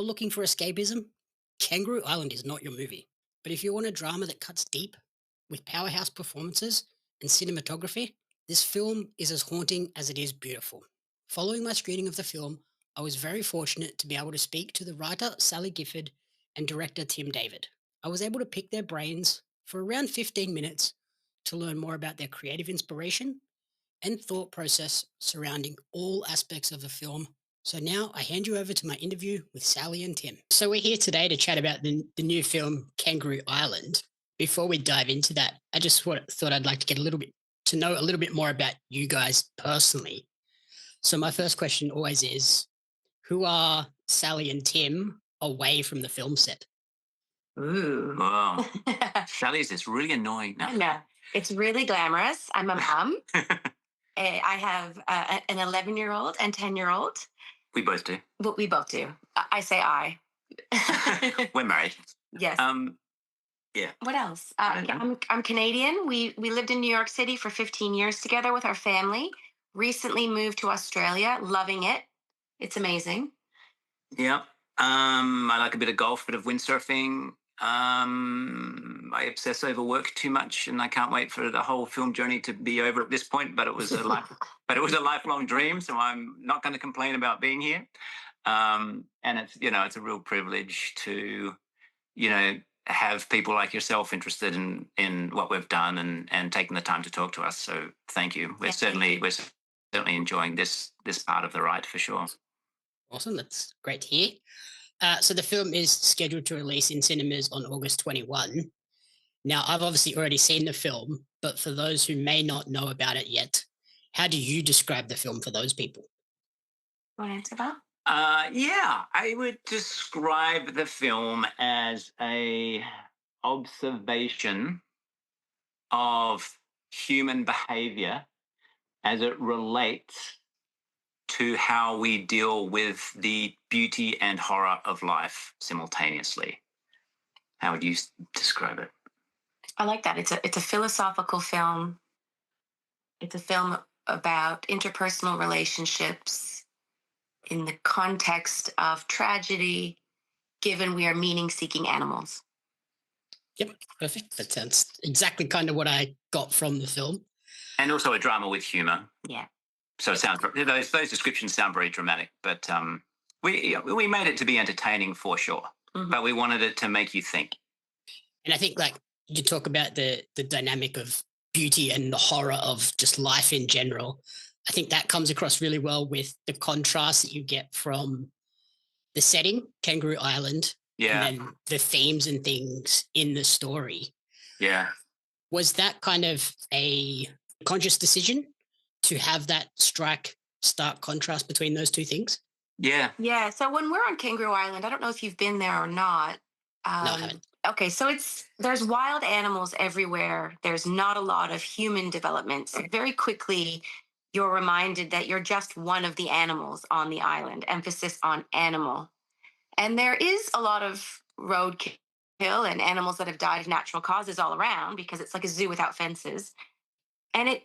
looking for escapism, Kangaroo Island is not your movie. But if you want a drama that cuts deep with powerhouse performances and cinematography, this film is as haunting as it is beautiful. Following my screening of the film, I was very fortunate to be able to speak to the writer Sally Gifford and director Tim David. I was able to pick their brains for around 15 minutes to learn more about their creative inspiration and thought process surrounding all aspects of the film. So now I hand you over to my interview with Sally and Tim. So we're here today to chat about the new film Kangaroo Island. Before we dive into that, I just thought I'd like to get a little bit to know a little bit more about you guys personally. So my first question always is, who are Sally and Tim away from the film set? Ooh. Oh, Sally's is really annoying now. No, it's really glamorous. I'm a mom. I have an 11-year-old and 10-year-old. We both do. But we both do. I say I. We're married. Yes. Yeah. What else? I don't Yeah, know. I'm Canadian. We lived in New York City for 15 years together with our family. Recently moved to Australia, loving it. It's amazing. Yeah. I like a bit of golf, bit of windsurfing. I obsess over work too much, and I can't wait for the whole film journey to be over at this point. But it was but it was a lifelong dream, so I'm not going to complain about being here. And it's a real privilege to you know have people like yourself interested in what we've done and taking the time to talk to us. So thank you. We're Yeah, thank you. certainly enjoying this part of the ride for sure. Awesome, that's great to hear. So the film is scheduled to release in cinemas on August 21. Now, I've obviously already seen the film, but for those who may not know about it yet, how do you describe the film for those people? Want to answer that? Yeah, I would describe the film as a observation of human behavior as it relates to how we deal with the beauty and horror of life simultaneously. How would you describe it? I like that. It's a philosophical film. It's a film about interpersonal relationships in the context of tragedy, given we are meaning seeking animals. Yep, perfect. That sounds exactly kind of what I got from the film. And also a drama with humor. Yeah. So it sounds those descriptions sound very dramatic, but we made it to be entertaining for sure, but we wanted it to make you think. And I think like you talk about the dynamic of beauty and the horror of just life in general. I think that comes across really well with the contrast that you get from the setting, Kangaroo Island, and Yeah, then the themes and things in the story. yeah. Was that kind of a conscious decision to have that stark contrast between those two things? Yeah. Yeah. So when we're on Kangaroo Island, I don't know if you've been there or not. No, I haven't. Okay, so there's wild animals everywhere. There's not a lot of human development. So very quickly, you're reminded that you're just one of the animals on the island. Emphasis on animal. And there is a lot of roadkill and animals that have died of natural causes all around because it's like a zoo without fences. And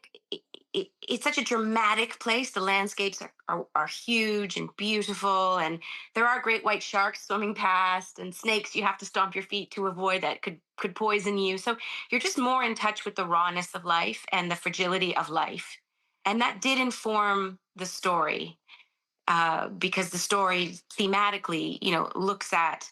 it's such a dramatic place. The landscapes are huge and beautiful, and there are great white sharks swimming past, and snakes you have to stomp your feet to avoid that could poison you. So you're just more in touch with the rawness of life and the fragility of life, and that did inform the story because the story thematically, looks at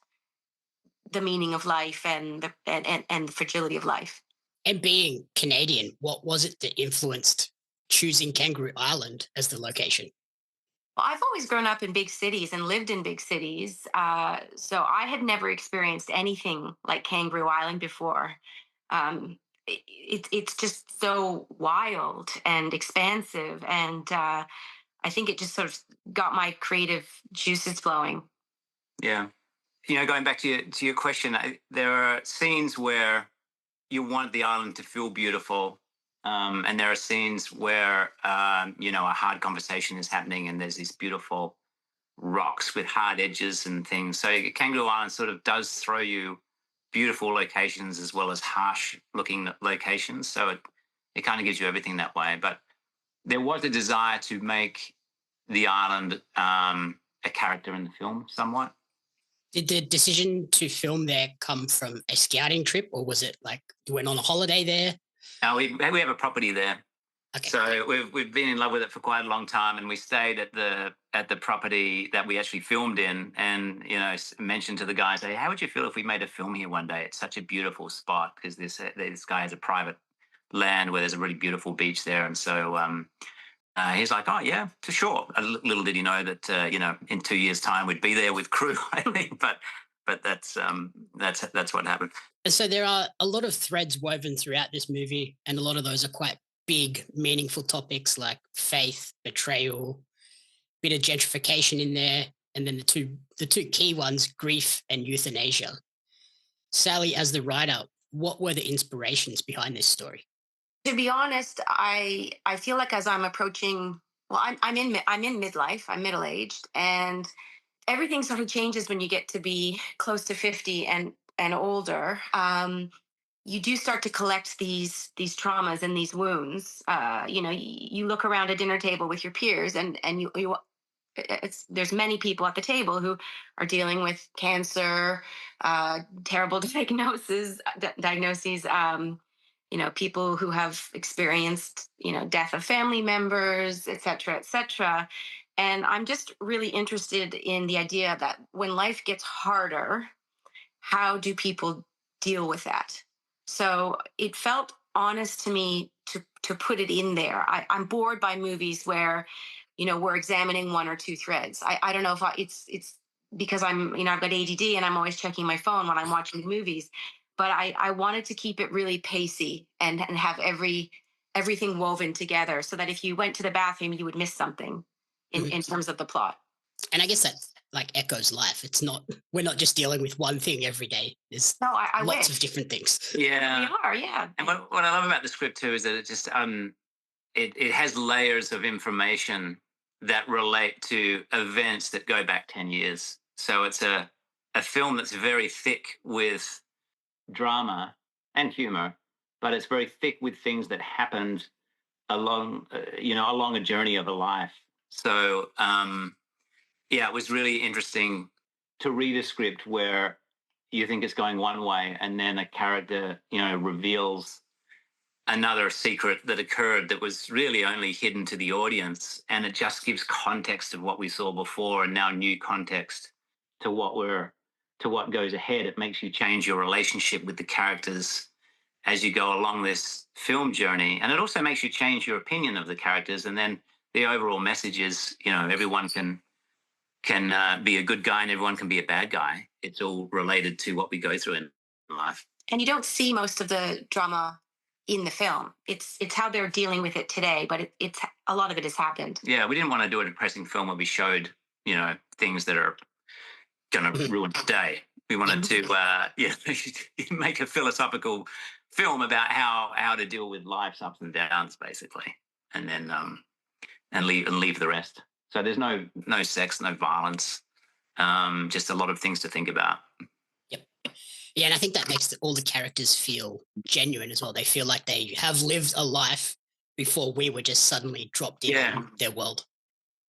the meaning of life and the fragility of life. And being Canadian, what was it that influenced choosing Kangaroo Island as the location? Well, I've always grown up in big cities and lived in big cities. So I had never experienced anything like Kangaroo Island before. It's just so wild and expansive. And I think it just sort of got my creative juices flowing. Yeah. Going back to your question, there are scenes where you want the island to feel beautiful, and there are scenes where a hard conversation is happening, and there's these beautiful rocks with hard edges and things. So Kangaroo Island sort of does throw you beautiful locations as well as harsh looking locations. So it kind of gives you everything that way. But there was a desire to make the island a character in the film somewhat. Did the decision to film there come from a scouting trip, or was it like you went on a holiday there? We have a property there. Okay, So we've been in love with it for quite a long time, and we stayed at the property that we actually filmed in, and mentioned to the guys, "Hey, how would you feel if we made a film here one day? It's such a beautiful spot because this guy has a private land where there's a really beautiful beach there." And so he's like, "Oh yeah, for sure." Little did he know that in 2 years' time we'd be there with crew, I think. But that's what happened. and so there are a lot of threads woven throughout this movie, and a lot of those are quite big, meaningful topics like faith, betrayal, bit of gentrification in there, and then the two key ones, grief and euthanasia. Sally, as the writer, what were the inspirations behind this story? To be honest, I feel like as I'm approaching, well, I'm in midlife, I'm middle aged, and everything sort of changes when you get to be close to 50 and older. You do start to collect these traumas and these wounds. You look around a dinner table with your peers, and there's many people at the table who are dealing with cancer, terrible diagnoses. People who have experienced, death of family members, et cetera, et cetera. And I'm just really interested in the idea that when life gets harder, how do people deal with that? So it felt honest to me to put it in there. I'm bored by movies where, we're examining one or two threads. I don't know if it's because I've got ADD and I'm always checking my phone when I'm watching movies. But I wanted to keep it really pacey and have everything woven together so that if you went to the bathroom, you would miss something Mhm. in terms of the plot. And I guess that like echoes life. It's not we're not just dealing with one thing every day. There's No, I lots of wish. different things. We Yeah. are, yeah. And what I love about the script too is that it has layers of information that relate to events that go back 10 years. So it's a film that's very thick with drama and humor, but it's very thick with things that happened along a journey of a life. So yeah, it was really interesting to read a script where you think it's going one way, and then a character reveals another secret that occurred that was really only hidden to the audience, and it just gives context of what we saw before and now new context to what goes ahead. It makes you change your relationship with the characters as you go along this film journey, and it also makes you change your opinion of the characters. And then the overall message is, everyone can be a good guy and everyone can be a bad guy. It's all related to what we go through in life. And you don't see most of the drama in the film. It's how they're dealing with it today, but it's a lot of it has happened. Yeah, we didn't want to do a depressing film where we showed, things that are going to ruin the day. We wanted to, make a philosophical film about how to deal with life's ups and downs, basically, and then and leave the rest. So there's no sex, no violence, just a lot of things to think about. Yep. Yeah, and I think that makes all the characters feel genuine as well. They feel like they have lived a life before we were just suddenly dropped in Yeah, on their world.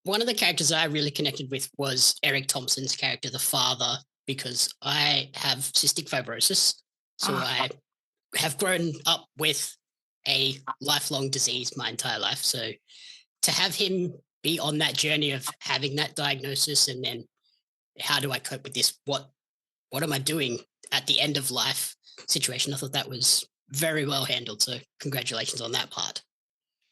One of the characters I really connected with was Eric Thompson's character, the father, because I have cystic fibrosis. So Oh, I have grown up with a lifelong disease my entire life. So to have him be on that journey of having that diagnosis and then how do I cope with this? What am I doing at the end of life situation? I thought that was very well handled. So congratulations on that part.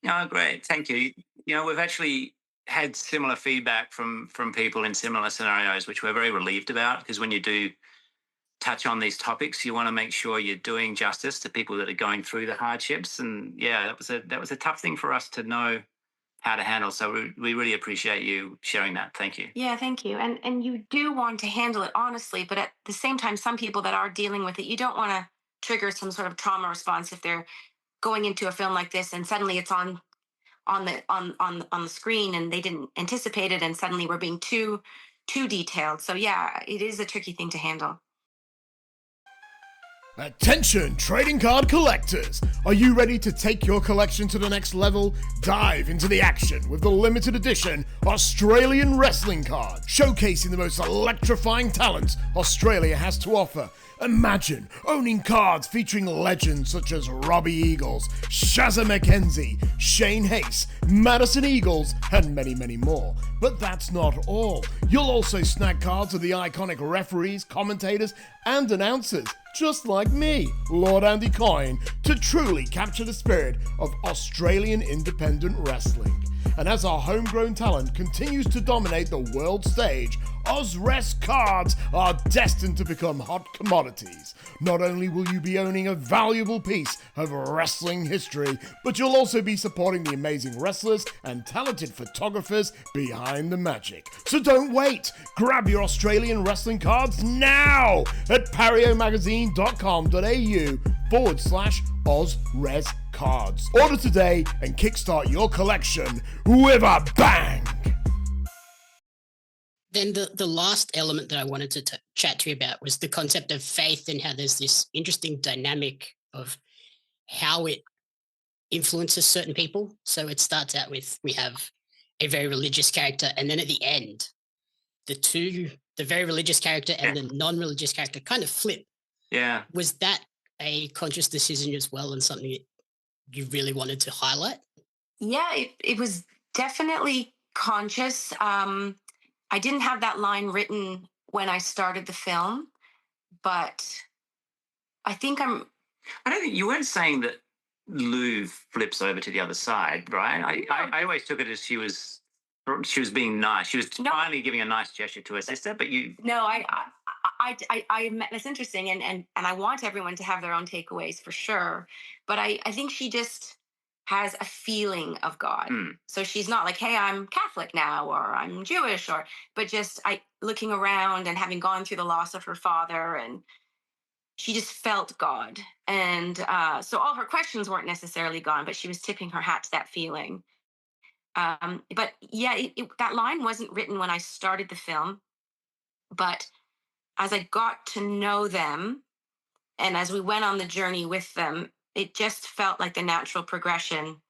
oh, great, thank you. We've actually had similar feedback from people in similar scenarios, which we're very relieved about, because when you do touch on these topics, you want to make sure you're doing justice to people that are going through the hardships. And yeah, that was a tough thing for us to know how to handle. So we really appreciate you sharing that. Thank you. yeah, thank you. And you do want to handle it honestly, but at the same time, some people that are dealing with it, you don't want to trigger some sort of trauma response if they're going into a film like this and suddenly it's on the screen and they didn't anticipate it and suddenly we're being too detailed. So yeah, it is a tricky thing to handle. Attention, trading card collectors! Are you ready to take your collection to the next level? Dive into the action with the limited edition Australian wrestling card, showcasing the most electrifying talents Australia has to offer. Imagine owning cards featuring legends such as Robbie Eagles, Shazza McKenzie, Shane Hayes, Madison Eagles, and many, many more. But that's not all. You'll also snag cards of the iconic referees, commentators, and announcers, just like me, Lord Andy Coyne, to truly capture the spirit of Australian independent wrestling. And as our homegrown talent continues to dominate the world stage, Ozrest cards are destined to become hot commodities. Not only will you be owning a valuable piece of wrestling history, but you'll also be supporting the amazing wrestlers and talented photographers behind the magic. So don't wait! Grab your Australian wrestling cards now at pariomagazine.com.au/Ozres cards. Order today and kickstart your collection with a bang! Then the last element that I wanted to chat to you about was the concept of faith and how there's this interesting dynamic of how it influences certain people. So it starts out with we have a very religious character, and then at the end, the very religious character and the non-religious character kind of flip. Yeah. Was that a conscious decision as well, and something that you really wanted to highlight? Yeah, it was definitely conscious. I didn't have that line written when I started the film, but I think I don't think you weren't saying that Lou flips over to the other side, right? I always took it as she was being nice. She was finally giving a nice gesture to her sister, but you. No, that's interesting, and I want everyone to have their own takeaways for sure. But I think she just has a feeling of God. So she's not like, hey, I'm Catholic now, or I'm Jewish, but just looking around and having gone through the loss of her father, and she just felt God. And so all her questions weren't necessarily gone, but she was tipping her hat to that feeling. But yeah, that line wasn't written when I started the film, but as I got to know them and as we went on the journey with them, it just felt like the natural progression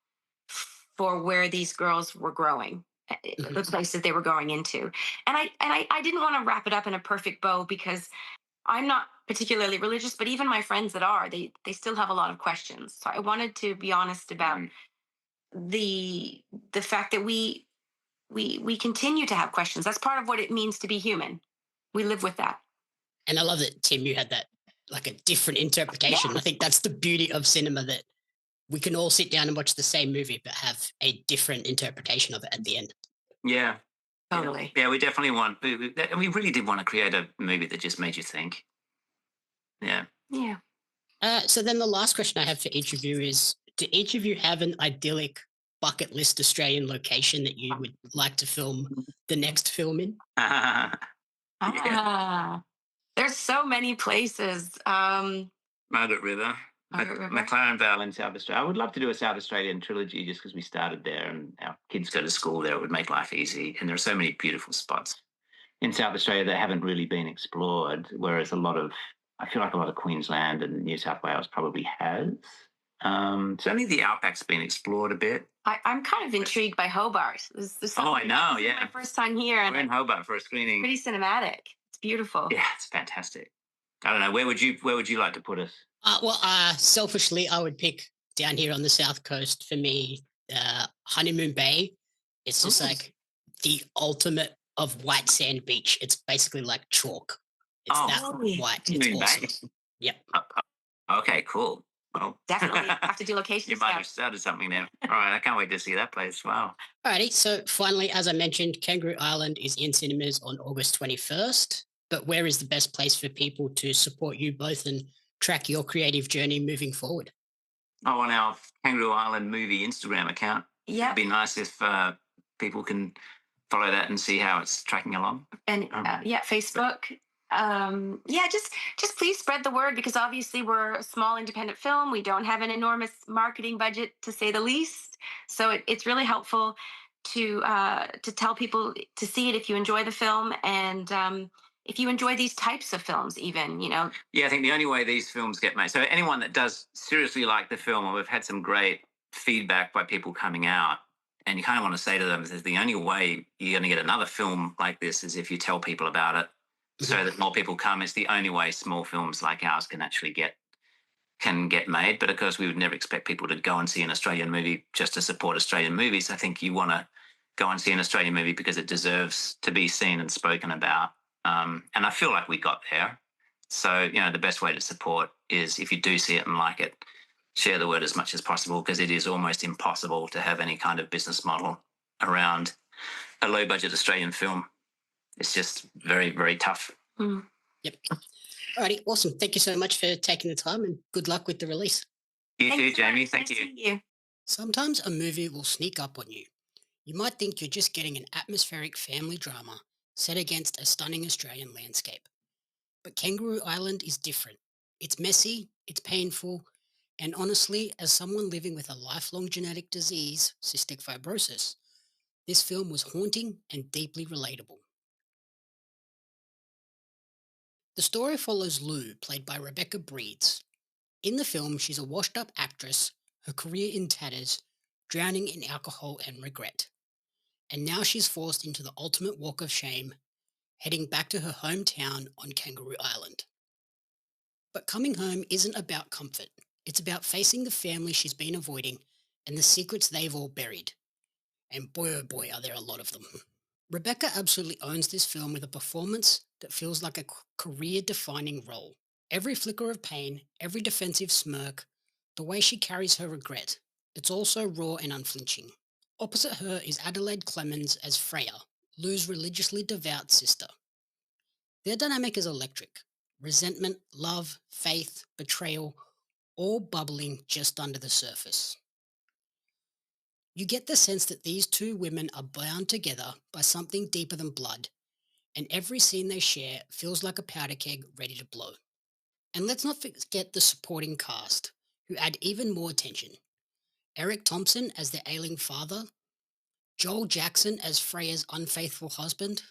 for where these girls were growing, the place that they were going into. And I didn't want to wrap it up in a perfect bow because I'm not particularly religious, but even my friends that are, they still have a lot of questions. So I wanted to be honest about the fact that we continue to have questions. That's part of what it means to be human. We live with that. And I love that, Tim, you had that like a different interpretation. Yeah. I think that's the beauty of cinema, that we can all sit down and watch the same movie, but have a different interpretation of it at the end. Yeah. Totally. Yeah, we definitely want. We really did want to create a movie that just made you think. Yeah. Yeah. So then the last question I have for each of you is, do each of you have an idyllic bucket list Australian location that you would like to film the next film in? There's so many places. Margaret River. Margaret River. McLaren Vale in South Australia. I would love to do a South Australian trilogy just because we started there and our kids go to school there. It would make life easy. And there are so many beautiful spots in South Australia that haven't really been explored, whereas I feel like a lot of Queensland and New South Wales probably has. Certainly the outback's been explored a bit. I'm kind of intrigued by Hobart. I know, this is yeah. my first time here. And we're in Hobart for a screening. Pretty cinematic. It's beautiful. Yeah, it's fantastic. I don't know. Where would you like to put us? Selfishly, I would pick down here on the south coast. For me, Honeymoon Bay. It's just like the ultimate of white sand beach. It's basically like chalk. It's that white. It's Honeymoon awesome. Bay? Yep. Okay, cool. Well, Definitely have to do location. You might have started something there. All right, I can't wait to see that place. Wow. Alrighty, so finally, as I mentioned, Kangaroo Island is in cinemas on August 21st. But where is the best place for people to support you both and track your creative journey moving forward? On our Kangaroo Island movie Instagram account. Yeah. It'd be nice if people can follow that and see how it's tracking along. And Facebook. Just please spread the word, because obviously we're a small independent film. We don't have an enormous marketing budget, to say the least. So it's really helpful to tell people to see it if you enjoy the film. And if you enjoy these types of films, even, Yeah, I think the only way these films get made. So anyone that does seriously like the film, or we've had some great feedback by people coming out, and you kind of want to say to them, is the only way you're going to get another film like this is if you tell people about it, Mhm. so that more people come. It's the only way small films like ours can actually get made. But of course, we would never expect people to go and see an Australian movie just to support Australian movies. I think you want to go and see an Australian movie because it deserves to be seen and spoken about. And I feel like we got there. So, the best way to support is if you do see it and like it, share the word as much as possible, because it is almost impossible to have any kind of business model around a low budget Australian film. It's just very, very tough. Mm. Yep. Alrighty, awesome. Thank you so much for taking the time and good luck with the release. You Thanks too, so Jamie. much. Thank Nice to you. meet you. Sometimes a movie will sneak up on you. You might think you're just getting an atmospheric family drama set against a stunning Australian landscape. But Kangaroo Island is different. It's messy, it's painful, and honestly, as someone living with a lifelong genetic disease, cystic fibrosis, this film was haunting and deeply relatable. The story follows Lou, played by Rebecca Breeds. In the film, she's a washed up actress, her career in tatters, drowning in alcohol and regret. And now she's forced into the ultimate walk of shame, heading back to her hometown on Kangaroo Island. But coming home isn't about comfort. It's about facing the family she's been avoiding and the secrets they've all buried. And boy, oh boy, are there a lot of them. Rebecca absolutely owns this film with a performance that feels like a career defining role. Every flicker of pain, every defensive smirk, the way she carries her regret, it's also raw and unflinching. Opposite her is Adelaide Clemens as Freya, Lou's religiously devout sister. Their dynamic is electric. Resentment, love, faith, betrayal, all bubbling just under the surface. You get the sense that these two women are bound together by something deeper than blood, and every scene they share feels like a powder keg ready to blow. And let's not forget the supporting cast, who add even more tension. Eric Thompson as the ailing father, Joel Jackson as Freya's unfaithful husband.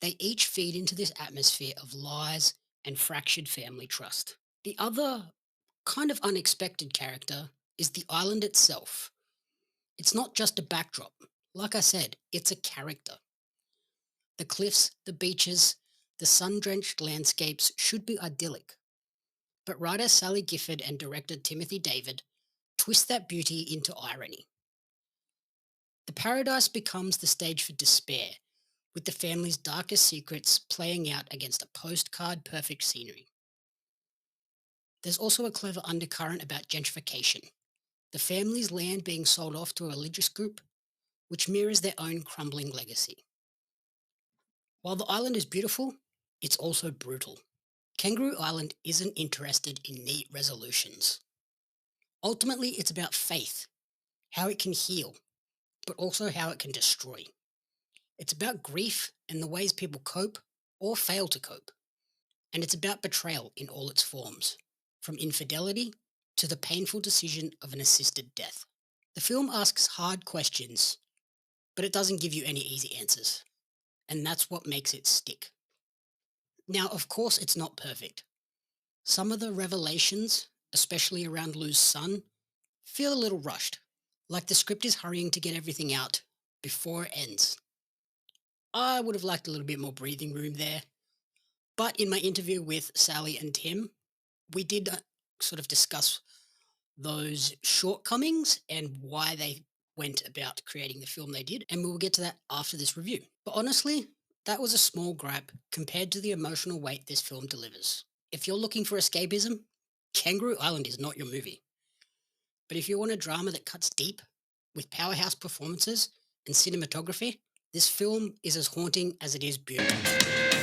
They each feed into this atmosphere of lies and fractured family trust. The other kind of unexpected character is the island itself. It's not just a backdrop. Like I said, it's a character. The cliffs, the beaches, the sun-drenched landscapes should be idyllic. But writer Sally Gifford and director Timothy David twist that beauty into irony. The paradise becomes the stage for despair, with the family's darkest secrets playing out against a postcard perfect scenery. There's also a clever undercurrent about gentrification, the family's land being sold off to a religious group, which mirrors their own crumbling legacy. While the island is beautiful, it's also brutal. Kangaroo Island isn't interested in neat resolutions. Ultimately, it's about faith, how it can heal, but also how it can destroy. It's about grief and the ways people cope or fail to cope. And it's about betrayal in all its forms, from infidelity to the painful decision of an assisted death. The film asks hard questions, but it doesn't give you any easy answers. And that's what makes it stick. Now, of course, it's not perfect. Some of the revelations, especially around Lou's son, feel a little rushed, like the script is hurrying to get everything out before it ends. I would have liked a little bit more breathing room there. But in my interview with Sally and Tim, we did sort of discuss those shortcomings and why they went about creating the film they did. And we will get to that after this review. But honestly, that was a small gripe compared to the emotional weight this film delivers. If you're looking for escapism, Kangaroo Island is not your movie. But if you want a drama that cuts deep, with powerhouse performances and cinematography, this film is as haunting as it is beautiful.